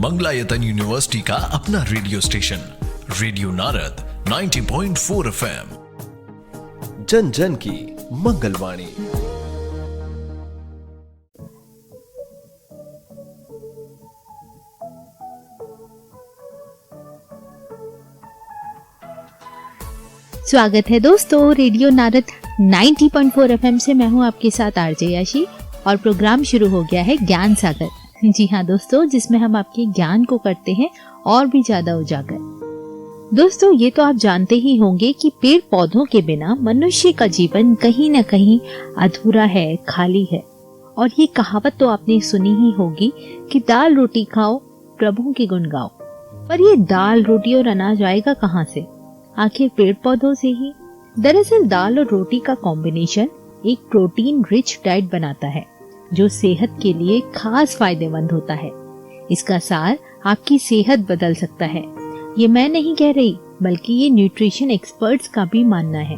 Mangalayatan university का अपना radio station radio Narad 90.4 FM, जन जन की मंगलवाणी। स्वागत है दोस्तों रेडियो नारद 90.4 FM से। मैं हूं आपके साथ आरजे याशी और प्रोग्राम शुरू हो गया है ज्ञान सागर। जी हाँ दोस्तों, जिसमें हम आपके ज्ञान को करते हैं और भी ज्यादा उजागर। दोस्तों, ये तो आप जानते ही होंगे कि पेड़ पौधों के बिना मनुष्य का जीवन कहीं न कहीं अधूरा है, खाली है। और ये कहावत तो आपने सुनी ही होगी कि दाल रोटी खाओ प्रभु के गुण गाओ। पर ये दाल रोटी और अनाज आएगा कहाँ से? आखिर पेड़ पौधों से ही। दरअसल दाल और रोटी का कॉम्बिनेशन एक प्रोटीन रिच डाइट बनाता है जो सेहत के लिए खास फायदेमंद होता है। इसका सार आपकी सेहत बदल सकता है। ये मैं नहीं कह रही, बल्कि ये न्यूट्रिशन एक्सपर्ट्स का भी मानना है।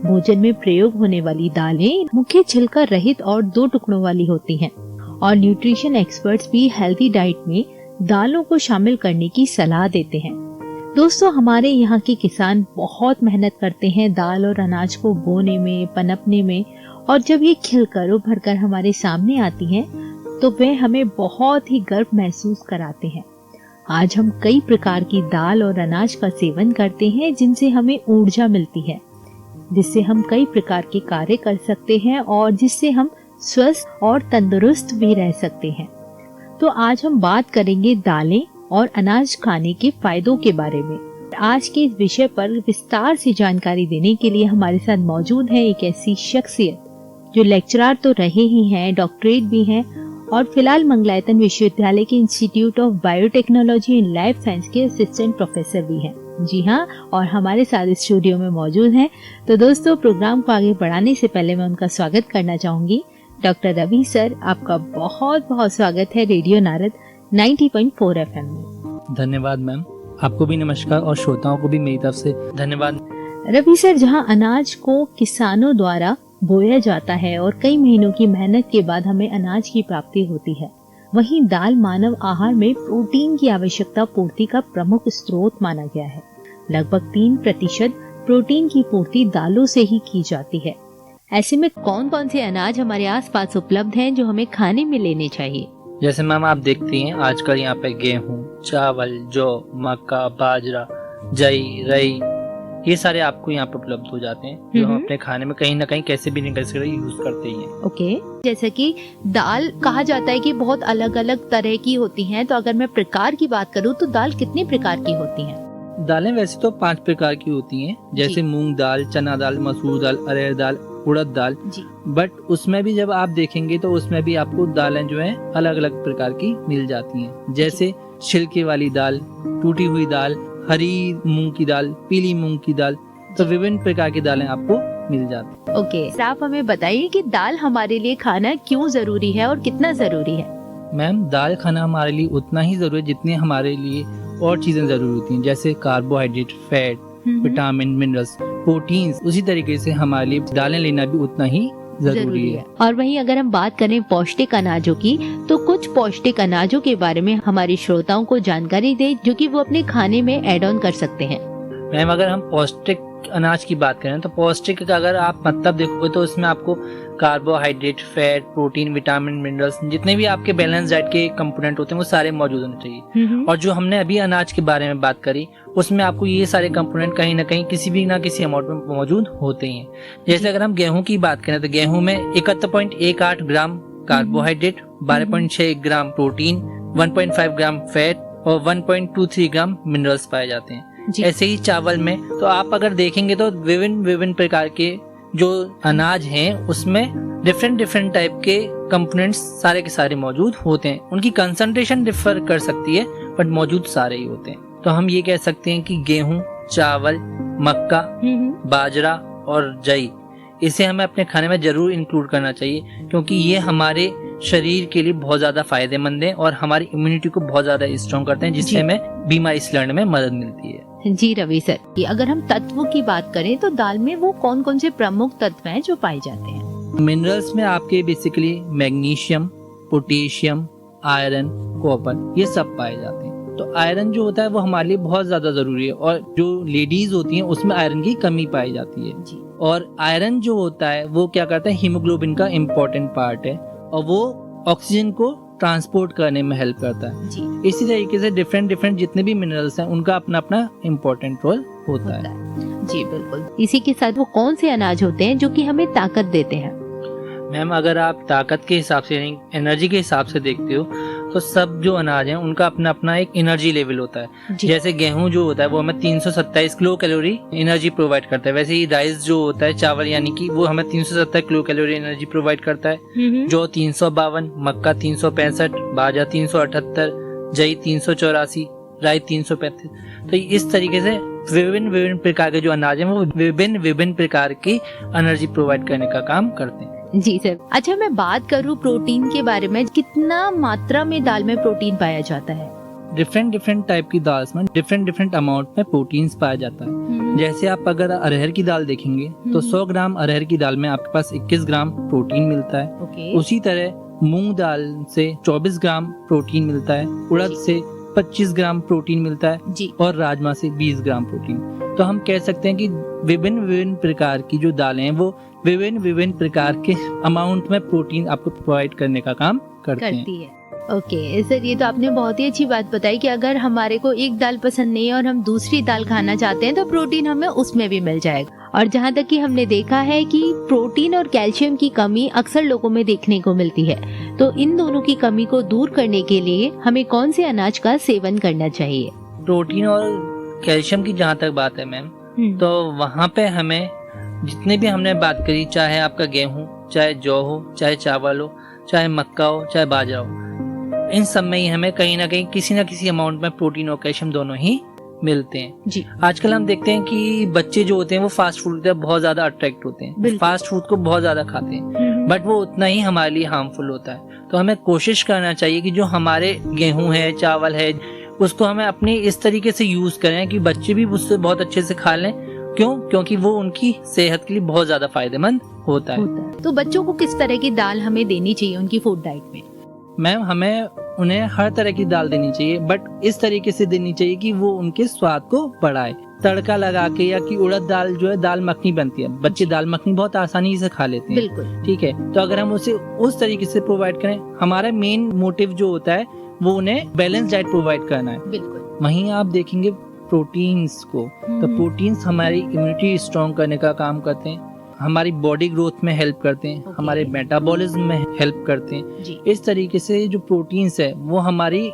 भोजन में प्रयोग होने वाली दालें मुख्य छिलका रहित और 2 टुकड़ों वाली होती हैं और न्यूट्रिशन एक्सपर्ट्स भी हेल्दी डाइट में दालों को शामिल करने की सलाह देते हैं। दोस्तों, हमारे यहाँ के किसान बहुत मेहनत करते हैं दाल और अनाज को बोने में, पनपने में, और जब ये खिलकर उभर कर हमारे सामने आती हैं तो वे हमें बहुत ही गर्व महसूस कराते हैं। आज हम कई प्रकार की दाल और अनाज का सेवन करते हैं जिनसे हमें ऊर्जा मिलती है, जिससे हम कई प्रकार के कार्य कर सकते हैं और जिससे हम स्वस्थ और तंदुरुस्त भी रह सकते हैं। तो आज हम बात करेंगे दालें और अनाज खाने के फायदों के बारे में। आज के इस विषय पर विस्तार से जानकारी देने के लिए हमारे साथ मौजूद है एक ऐसी शख्सियत जो लेक्चरर तो रहे ही हैं, डॉक्टरेट भी हैं और फिलहाल मंगलायतन विश्वविद्यालय के institute of biotechnology and life science के असिस्टेंट प्रोफेसर भी हैं। जी हाँ, और हमारे साथ स्टूडियो में मौजूद हैं। तो दोस्तों, प्रोग्राम को आगे बढ़ाने से पहले मैं उनका स्वागत करना चाहूंगी। डॉक्टर रवि सर, आपका बहुत बहुत स्वागत है रेडियो नारद 90.4 FM में। धन्यवाद मैम, आपको भी नमस्कार और श्रोताओं को भी मेरी तरफ से धन्यवाद। रवि सर, जहां अनाज को किसानों द्वारा बोया जाता है और कई महीनों की मेहनत के बाद हमें अनाज की प्राप्ति होती है, वहीं दाल मानव आहार में प्रोटीन की आवश्यकता पूर्ति का प्रमुख स्रोत माना गया है। लगभग 3% प्रोटीन की पूर्ति दालों से ही की जाती है। ऐसे में कौन कौन से अनाज हमारे आसपास उपलब्ध हैं जो हमें खाने में लेने चाहिए? जैसे मैम आप देखती हैं आजकल यहाँ पे गेहूँ, चावल, जौ, मक्का, बाजरा, जई, रई, ये सारे आपको यहाँ पे उपलब्ध हो जाते हैं जो हम अपने खाने में कहीं ना कहीं कैसे भी निकल कर यूज करते ही हैं। ओके, जैसे कि दाल कहा जाता है कि बहुत अलग अलग तरह की होती हैं, तो अगर मैं प्रकार की बात करूँ तो दाल कितने प्रकार की होती हैं? दालें वैसे तो 5 प्रकार की होती हैं, जैसे मूंग दाल, चना दाल, मसूर दाल, अरहर दाल, उड़द दाल। बट उसमें भी जब आप देखेंगे तो उसमें भी आपको दालें जो है अलग अलग प्रकार की मिल जाती हैं, जैसे छिलके वाली दाल, टूटी हुई दाल, हरी मूंग की दाल, पीली मूंग की दाल, तो विभिन्न प्रकार की दालें आपको मिल जाती हैं। ओके, आप हमें बताइए कि दाल हमारे लिए खाना क्यों जरूरी है और कितना जरूरी है? मैम, दाल खाना हमारे लिए उतना ही जरूरी है जितनी हमारे लिए और चीजें जरूरी होती हैं, जैसे carbohydrate, fat, vitamin, minerals, proteins. उसी तरीके से हमारे लिए दालें लेना भी उतना ही जरूरी है। और वहीं अगर हम बात करें पौष्टिक अनाजों की, तो कुछ पौष्टिक अनाजों के बारे में हमारे श्रोताओं को जानकारी दे जो कि वो अपने खाने में ऐड ऑन कर सकते हैं। मैम, अगर हम पौष्टिक अनाज की बात करें तो पौष्टिक का अगर आप मतलब देखोगे तो उसमें आपको carbohydrate, fat, protein, vitamin, minerals, जितने भी आपके बैलेंस डाइट के कंपोनेंट होते हैं वो सारे मौजूद होने चाहिए। और जो हमने अभी अनाज के बारे में बात करी उसमें आपको ये सारे कंपोनेंट कहीं ना कहीं किसी भी ना किसी अमाउंट में मौजूद होते हैं। जैसे अगर हम गेहूं की बात करें तो गेहूं में 71.18 ग्राम कार्बोहाइड्रेट, 12.6 ग्राम प्रोटीन, 1.5 ग्राम फैट और 1.23 ग्राम मिनरल्स पाए जाते हैं। ऐसे ही चावल में तो आप अगर देखेंगे तो विभिन्न प्रकार के जो अनाज हैं उसमें डिफरेंट टाइप के कंपोनेंट्स सारे के सारे मौजूद होते हैं। उनकी कंसंट्रेशन डिफर कर सकती है बट मौजूद सारे ही होते हैं। तो हम ये कह सकते हैं कि गेहूं, चावल, मक्का, बाजरा और जई, इसे हमें अपने खाने में जरूर इंक्लूड करना चाहिए क्योंकि ये हमारे शरीर के लिए बहुत ज्यादा फायदेमंद है और हमारी इम्यूनिटी को बहुत ज्यादा स्ट्रॉन्ग करते हैं, जिससे हमें बीमारी से लड़ने में मदद मिलती है। जी रवि सर, अगर हम तत्वों की बात करें तो दाल में वो कौन कौन से प्रमुख तत्व हैं जो पाए जाते हैं? मिनरल्स में आपके basically magnesium, potassium, iron, copper, ये सब पाए जाते हैं। तो आयरन जो होता है वो हमारे लिए बहुत ज्यादा जरूरी है, और जो लेडीज होती हैं उसमें आयरन की कमी पाई जाती है जी। और आयरन जो होता है वो क्या करता है, हीमोग्लोबिन का इम्पोर्टेंट पार्ट है और वो ऑक्सीजन को ट्रांसपोर्ट करने में हेल्प करता है जी। इसी तरीके से डिफरेंट जितने भी मिनरल्स हैं उनका अपना अपना इम्पोर्टेंट रोल होता है। जी बिल्कुल। इसी के साथ वो कौन से अनाज होते हैं जो कि हमें ताकत देते हैं? मैम अगर आप ताकत के हिसाब से, एनर्जी के हिसाब से देखते हो तो सब जो अनाज हैं उनका अपना अपना एक एनर्जी लेवल होता है। जी। जैसे गेहूं जो होता है वो हमें 327 किलो कैलोरी एनर्जी प्रोवाइड करता है, वैसे ही राइस जो होता है, चावल यानी कि वो हमें 370 किलो कैलोरी एनर्जी प्रोवाइड करता है। जो 352, मक्का 365, बाजरा 378, जई 384, राई 335। तो इस तरीके से विभिन्न प्रकार के जो अनाज हैं वो विभिन्न प्रकार की एनर्जी प्रोवाइड करने का काम करते हैं। जी सर। अच्छा, मैं बात करूँ प्रोटीन के बारे में, कितना मात्रा में दाल में प्रोटीन पाया जाता है? डिफरेंट टाइप की दाल में डिफरेंट अमाउंट में प्रोटीन्स पाया जाता है। जैसे आप अगर अरहर की दाल देखेंगे तो 100 ग्राम अरहर की दाल में आपके पास 21 ग्राम प्रोटीन मिलता है। उसी तरह मूंग दाल से 24 ग्राम प्रोटीन मिलता है, उड़द से 25 ग्राम प्रोटीन मिलता है जी। और राजमा से 20 ग्राम प्रोटीन। तो हम कह सकते हैं कि विभिन्न प्रकार की जो दालें हैं वो विभिन्न प्रकार के अमाउंट में प्रोटीन आपको प्रोवाइड करने का काम करती है। ओके सर, ये तो आपने बहुत ही अच्छी बात बताई कि अगर हमारे को एक दाल पसंद नहीं है और हम दूसरी दाल खाना चाहते हैं तो प्रोटीन हमें उसमें भी मिल जाएगा। और जहाँ तक कि हमने देखा है कि प्रोटीन और कैल्शियम की कमी अक्सर लोगों में देखने को मिलती है, तो इन दोनों की कमी को दूर करने के लिए हमें कौन से अनाज का सेवन करना चाहिए? प्रोटीन और कैल्शियम की जहाँ तक बात है मैम, तो वहाँ पे हमें जितने भी हमने बात करी, चाहे आपका गेहूं, चाहे जौ हो, चाहे चावल हो, चाहे मक्का हो, चाहे बाजरा हो, इन सब में ही हमें कहीं ना कहीं किसी न किसी अमाउंट में प्रोटीन और कैल्शियम दोनों ही मिलते हैं जी। आजकल हम देखते हैं कि बच्चे जो होते हैं वो फास्ट फूड की तरफ बहुत ज्यादा अट्रैक्ट होते हैं, फास्ट फूड को बहुत ज्यादा खाते हैं, बट वो उतना ही हमारे लिए हार्मफुल होता है। तो हमें कोशिश करना चाहिए कि जो हमारे गेहूं है, चावल है, उसको हमें अपने इस तरीके से यूज करें कि बच्चे भी उससे बहुत अच्छे से खा लें। क्यों? क्योंकि वो उनकी सेहत के लिए बहुत ज्यादा फायदेमंद होता है। तो बच्चों को किस तरह की दाल हमें देनी चाहिए उनकी फूड डाइट में? मैम हमें उन्हें हर तरह की दाल देनी चाहिए, बट इस तरीके से देनी चाहिए कि वो उनके स्वाद को बढ़ाए। तड़का लगा के, या कि उड़द दाल जो है दाल मखनी बनती है, बच्चे दाल मखनी बहुत आसानी से खा लेते हैं। बिल्कुल ठीक है, तो अगर हम उसे उस तरीके से प्रोवाइड करें, हमारा मेन मोटिव जो होता है वो उन्हें बैलेंस डाइट प्रोवाइड करना है। बिल्कुल। वहीं आप देखेंगे प्रोटीन्स को, तो प्रोटीन्स हमारी इम्यूनिटी स्ट्रॉन्ग करने का काम करते हैं, हमारी बॉडी ग्रोथ में हेल्प करते हैं, हमारे मेटाबॉलिज्म में हेल्प करते हैं जी। इस तरीके से जो प्रोटीन्स है वो हमारी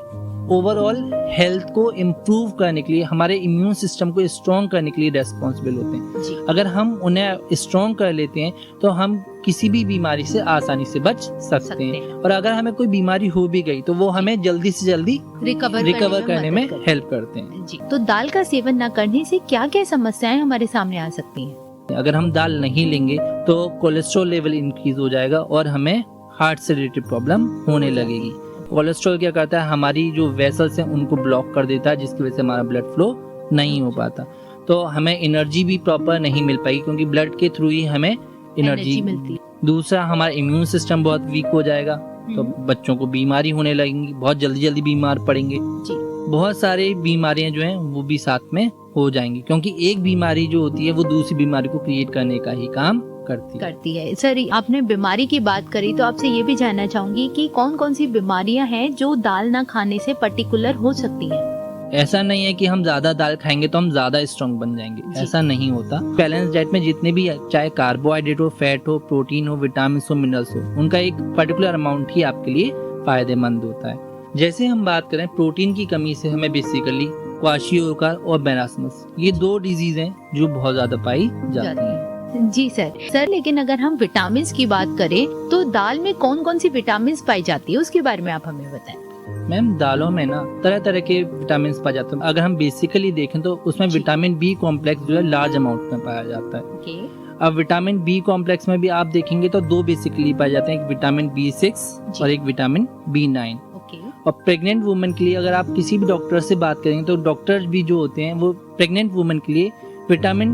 ओवरऑल हेल्थ को इम्प्रूव करने के लिए, हमारे इम्यून सिस्टम को स्ट्रॉन्ग करने के लिए रेस्पॉन्सिबल होते हैं जी। अगर हम उन्हें स्ट्रॉन्ग कर लेते हैं तो हम किसी भी बीमारी से आसानी से बच सकते हैं, और अगर हमें कोई बीमारी हो भी गई तो वो हमें जल्दी से जल्दी रिकवर करने में हेल्प करते हैं जी। तो दाल का सेवन न करने से क्या क्या समस्याएं हमारे सामने आ सकती हैं? अगर हम दाल नहीं लेंगे तो कोलेस्ट्रॉल लेवल इंक्रीज हो जाएगा और हमें हार्ट से रिलेटेड प्रॉब्लम होने लगेगी। कोलेस्ट्रॉल क्या करता है, हमारी जो वेसल्स हैं उनको ब्लॉक कर देता है, जिसकी वजह से हमारा ब्लड फ्लो नहीं हो पाता, तो हमें एनर्जी भी प्रॉपर नहीं मिल पाएगी, क्योंकि ब्लड के थ्रू ही हमें एनर्जी मिलती है। दूसरा, हमारा इम्यून सिस्टम बहुत वीक हो जाएगा, तो बच्चों को बीमारी होने लगेंगी, बहुत जल्दी बीमार पड़ेंगे जी। बहुत सारी बीमारियां जो हैं वो भी साथ में हो जाएंगी, क्योंकि एक बीमारी जो होती है वो दूसरी बीमारी को क्रिएट करने का ही काम करती है। सर, आपने बीमारी की बात करी तो आपसे ये भी जानना चाहूंगी कि कौन कौन सी बीमारियां हैं जो दाल ना खाने से पर्टिकुलर हो सकती हैं? ऐसा नहीं है कि हम ज्यादा दाल खाएंगे तो हम ज्यादा स्ट्रॉन्ग बन जाएंगे, ऐसा नहीं होता। बैलेंस डाइट में जितने भी, चाहे कार्बोहाइड्रेट हो, फैट हो, प्रोटीन हो, विटामिन हो, मिनरल्स हो, उनका एक पर्टिकुलर अमाउंट ही आपके लिए फायदेमंद होता है। जैसे हम बात करें प्रोटीन की कमी से, हमें बेसिकली क्वाशियोकार और मेरास्मस, ये 2 डिजीज हैं जो बहुत ज्यादा पाई जाती हैं। जी सर, लेकिन अगर हम विटामिन की बात करें तो दाल में कौन कौन सी विटामिन पाई जाती है, उसके बारे में आप हमें बताएं। मैम दालों में ना तरह तरह के विटामिन पाए जाते हैं। अगर हम बेसिकली देखें तो उसमें विटामिन बी कॉम्प्लेक्स जो है लार्ज अमाउंट में पाया जाता है। अब विटामिन बी कॉम्प्लेक्स में भी आप देखेंगे तो 2 बेसिकली पाए जाते हैं, एक विटामिन B6 और एक विटामिन B9। और प्रेग्नेंट वुमेन के लिए अगर आप किसी भी डॉक्टर से बात करेंगे तो डॉक्टर भी जो होते हैं वो प्रेग्नेंट वुमेन के लिए विटामिन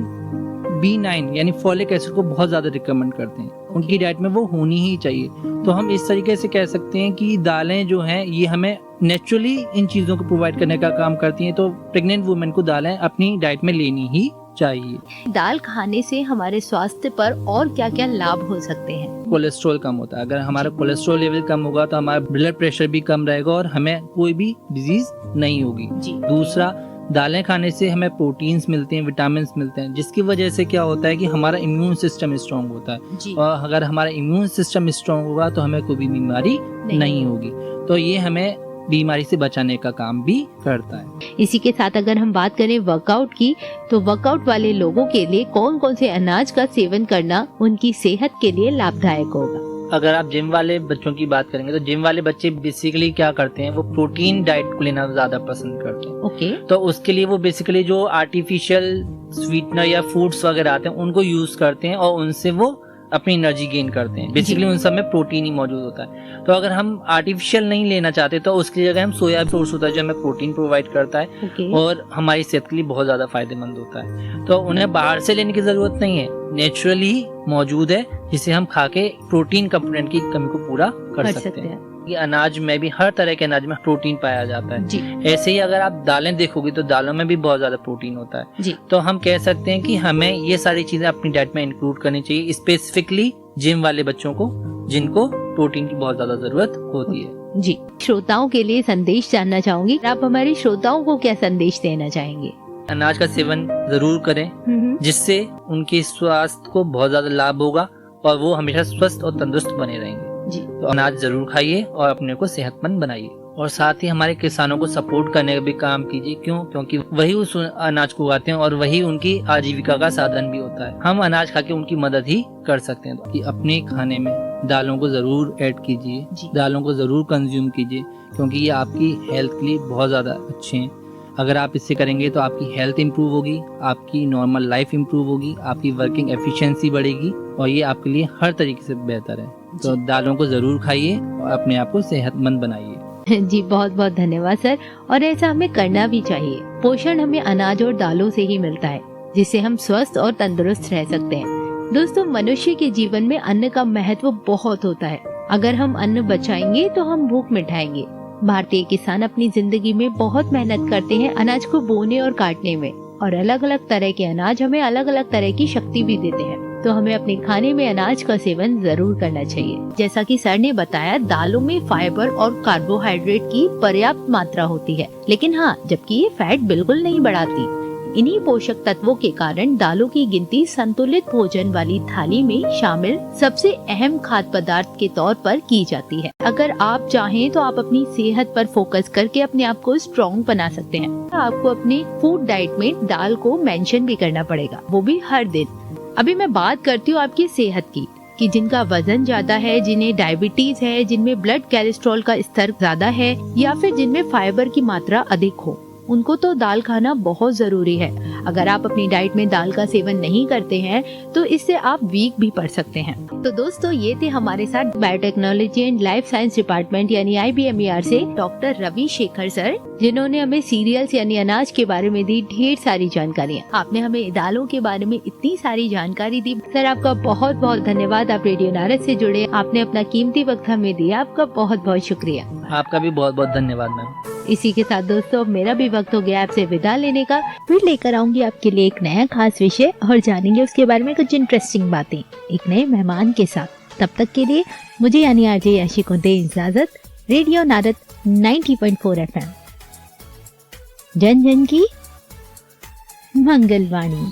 B9 यानी फॉलिक एसिड को बहुत ज्यादा रिकमेंड करते हैं। उनकी डाइट में वो होनी ही चाहिए। तो हम इस तरीके से कह सकते हैं कि दालें जो हैं ये हमें नेचुरली इन चीज़ों को प्रोवाइड करने का काम करती हैं। तो प्रेग्नेंट वुमेन को दालें अपनी डाइट में लेनी ही चाहिए। दाल खाने से हमारे स्वास्थ्य पर और क्या क्या लाभ हो सकते हैं? कोलेस्ट्रॉल कम होता है। अगर हमारा कोलेस्ट्रॉल लेवल कम होगा तो हमारा ब्लड प्रेशर भी कम रहेगा और हमें कोई भी डिजीज नहीं होगी। दूसरा, दालें खाने से हमें प्रोटीन्स मिलते हैं, विटामिन मिलते हैं, जिसकी वजह से क्या होता है कि हमारा इम्यून सिस्टम स्ट्रांग होता है। और अगर हमारा इम्यून सिस्टम स्ट्रांग होगा तो हमें कोई भी बीमारी नहीं होगी। तो ये हमें बीमारी से बचाने का काम भी करता है। इसी के साथ अगर हम बात करें वर्कआउट की, तो वर्कआउट वाले लोगों के लिए कौन कौन से अनाज का सेवन करना उनकी सेहत के लिए लाभदायक होगा? अगर आप जिम वाले बच्चों की बात करेंगे तो जिम वाले बच्चे बेसिकली क्या करते हैं, वो प्रोटीन डाइट को लेना ज्यादा पसंद करते हैं। ओके। तो उसके लिए वो बेसिकली जो आर्टिफिशियल स्वीटनर या फूड्स वगैरह आते हैं उनको यूज करते हैं और उनसे वो अपनी एनर्जी गेन करते हैं। बेसिकली उन सब में प्रोटीन ही मौजूद होता है। तो अगर हम आर्टिफिशियल नहीं लेना चाहते तो उसकी जगह हम सोया सोर्स होता है जो हमें प्रोटीन प्रोवाइड करता है और हमारी सेहत के लिए बहुत ज्यादा फायदेमंद होता है। तो उन्हें बाहर से लेने की जरूरत नहीं है, नेचुरली मौजूद है, जिसे हम खा के प्रोटीन कंपोनेंट की कमी को पूरा कर सकते हैं। ये अनाज में भी, हर तरह के अनाज में प्रोटीन पाया जाता है। ऐसे ही अगर आप दालें देखोगे तो दालों में भी बहुत ज्यादा प्रोटीन होता है। तो हम कह सकते हैं कि हमें ये सारी चीजें अपनी डाइट में इंक्लूड करनी चाहिए, स्पेसिफिकली जिम वाले बच्चों को जिनको प्रोटीन की बहुत ज्यादा जरूरत होती है। जी, श्रोताओं के लिए संदेश जानना चाहूंगी, आप हमारे श्रोताओं को क्या संदेश देना चाहेंगे? अनाज का सेवन जरूर करें, जिससे उनके स्वास्थ्य को बहुत ज्यादा लाभ होगा और वो हमेशा स्वस्थ और तंदुरुस्त बने रहेंगे। तो अनाज जरूर खाइए और अपने को सेहतमंद बनाइए। और साथ ही हमारे किसानों को सपोर्ट करने का भी काम कीजिए। क्यों? क्योंकि वही उस अनाज को उगाते हैं और वही उनकी आजीविका का साधन भी होता है। हम अनाज खा के उनकी मदद ही कर सकते हैं। कि अपने खाने में दालों को जरूर ऐड कीजिए, दालों को जरूर कंज्यूम कीजिए, क्योंकि ये आपकी हेल्थ के लिए बहुत ज्यादा अच्छे हैं। अगर आप इससे करेंगे तो आपकी हेल्थ इंप्रूव होगी, आपकी नॉर्मल लाइफ इंप्रूव होगी, आपकी वर्किंग एफिशिएंसी बढ़ेगी और ये आपके लिए हर तरीके से बेहतर है। तो दालों को जरूर खाइए और अपने आप को सेहतमंद बनाइए। जी, बहुत बहुत धन्यवाद सर। और ऐसा हमें करना भी चाहिए। पोषण हमें अनाज और दालों से ही मिलता है, जिससे हम स्वस्थ और तंदुरुस्त रह सकते हैं। दोस्तों, मनुष्य के जीवन में अन्न का महत्व बहुत होता है। अगर हम अन्न बचाएंगे तो हम भूख मिटाएंगे। भारतीय किसान अपनी जिंदगी में बहुत मेहनत करते हैं अनाज को बोने और काटने में, और अलग अलग तरह के अनाज हमें अलग अलग तरह की शक्ति भी देते हैं। तो हमें अपने खाने में अनाज का सेवन जरूर करना चाहिए। जैसा कि सर ने बताया, दालों में फाइबर और कार्बोहाइड्रेट की पर्याप्त मात्रा होती है, लेकिन हाँ, जबकि ये फैट बिल्कुल नहीं बढ़ाती। इन्हीं पोषक तत्वों के कारण दालों की गिनती संतुलित भोजन वाली थाली में शामिल सबसे अहम खाद्य पदार्थ के तौर पर की जाती है। अगर आप चाहें तो आप अपनी सेहत पर फोकस करके अपने आप को स्ट्रॉन्ग बना सकते हैं। आपको अपनी फूड डाइट में दाल को मेंशन भी करना पड़ेगा, वो भी हर दिन। अभी मैं बात करती हूँ आपकी सेहत की, कि जिनका वजन ज्यादा है, जिन्हें डायबिटीज है, जिनमें ब्लड कोलेस्ट्रॉल का स्तर ज्यादा है, या फिर जिनमें फाइबर की मात्रा अधिक हो, उनको तो दाल खाना बहुत जरूरी है। अगर आप अपनी डाइट में दाल का सेवन नहीं करते हैं तो इससे आप वीक भी पड़ सकते हैं। तो दोस्तों, ये थे हमारे साथ biotechnology and life science department यानी IBMER से डॉक्टर रवि शेखर सर, जिन्होंने हमें सीरियल्स यानी अनाज के बारे में दी ढेर सारी जानकारियाँ। आपने हमें दालों के बारे में इतनी सारी जानकारी दी। सर, आपका बहुत बहुत धन्यवाद। आप रेडियो नारद से जुड़े, आपने अपना कीमती वक्त हमें दिया, आपका बहुत बहुत शुक्रिया। आपका भी बहुत बहुत धन्यवाद मैम। इसी के साथ दोस्तों, मेरा भी वक्त हो गया आपसे विदा लेने का। फिर लेकर आऊंगी आपके लिए एक नया खास विषय और जानेंगे उसके बारे में कुछ इंटरेस्टिंग बातें एक नए मेहमान के साथ। तब तक के लिए मुझे यानी आरजे याशी को दे इजाजत। रेडियो नारद 90.4 FM, जन जन की मंगलवाणी।